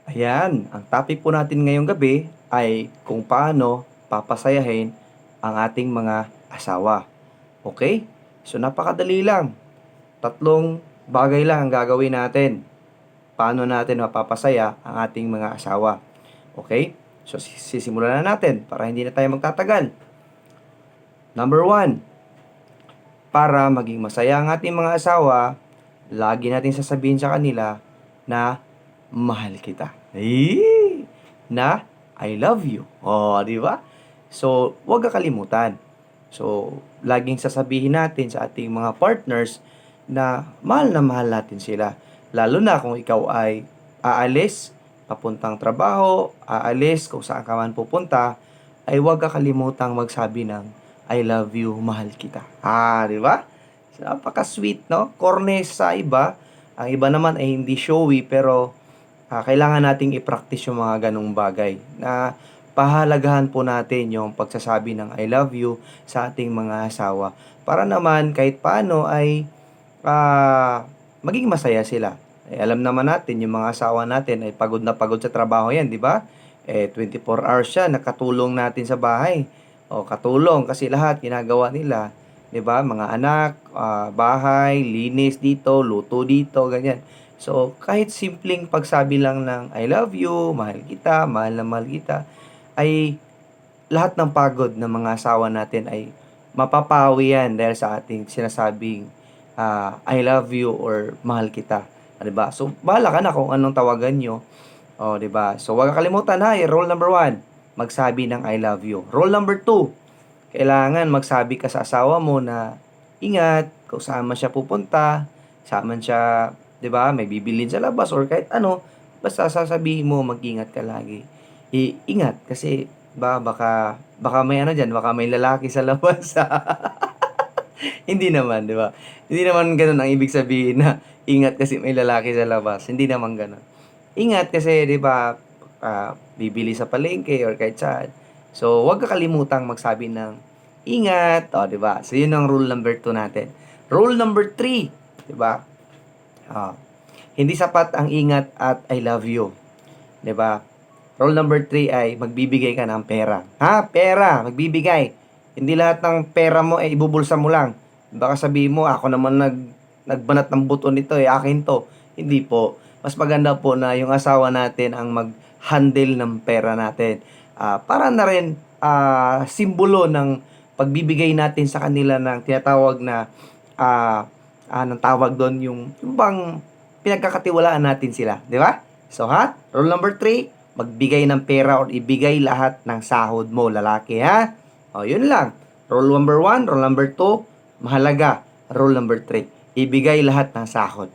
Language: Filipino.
Ayan, ang topic po natin ngayong gabi ay kung paano papasayahin ang ating mga asawa. Okay? So napakadali lang. Tatlong bagay lang ang gagawin natin. Paano natin mapapasaya ang ating mga asawa. Okay? So sisimulan na natin para hindi na tayo magtatagal. Number one, para maging masaya ang ating mga asawa, lagi natin sasabihin sa kanila na mahal kita. Na I love you. Oh, di ba? So, huwag kakalimutan. So, laging sasabihin natin sa ating mga partners na mahal natin sila. Lalo na kung ikaw ay aalis, papuntang trabaho, aalis kung saan ka man pupunta, ay huwag kakalimutang magsabi ng I love you, mahal kita. Di ba? So, napaka-sweet, no? Corny sa iba. Ang iba naman ay hindi showy, pero kailangan nating i-practice yung mga ganong bagay na pahalagahan po natin yung pagsasabi ng I love you sa ating mga asawa para naman kahit paano ay maging masaya sila. Alam naman natin yung mga asawa natin ay pagod na pagod sa trabaho yan, di ba? 24 hours siya nakatulong natin sa bahay. O katulong kasi lahat ginagawa nila, 'di ba? Mga anak, bahay, linis dito, luto dito, ganyan. So, kahit simpleng pagsabi lang ng I love you, mahal kita, mahal na mahal kita, ay lahat ng pagod ng mga asawa natin ay mapapawi yan dahil sa ating sinasabing I love you or mahal kita. 'Di ba? So, bahala ka na kung anong tawagan nyo. O, 'di ba? So, huwag kakalimutan ha, rule number one, magsabi ng I love you. Rule number two, kailangan magsabi ka sa asawa mo na ingat kung saan man siya pupunta, saan man siya, 'di ba, may bibilin sa labas or kahit ano, basta sasabihin mo mag-ingat ka lagi. Ingat kasi baka may ano diyan, baka may lalaki sa labas. Hindi naman, 'di ba? Hindi naman ganoon ang ibig sabihin na ingat kasi may lalaki sa labas. Hindi naman ganoon. Ingat kasi 'di ba, bibili sa palengke or kahit saan. So, huwag kakalimutang magsabi ng ingat, 'di ba? So, 'yun ang rule number 2 natin. Rule number 3, 'di ba? Ah, hindi sapat ang ingat at I love you, 'di ba? Rule number 3 ay magbibigay ka ng pera. Pera, magbibigay. Hindi lahat ng pera mo ay ibubulsa mo lang. Baka sabihin mo, ako naman nagbanat ng buto nito, akin to. Hindi po. Mas maganda po na yung asawa natin ang mag-handle ng pera natin. Para na rin simbolo ng pagbibigay natin sa kanila ng tinatawag na ng tawag doon yung bang pinagkakatiwalaan natin sila, di ba? So rule number 3, magbigay ng pera or ibigay lahat ng sahod mo, lalaki ha. Yun lang. Rule number 1, rule number 2, mahalaga. Rule number 3, ibigay lahat ng sahod.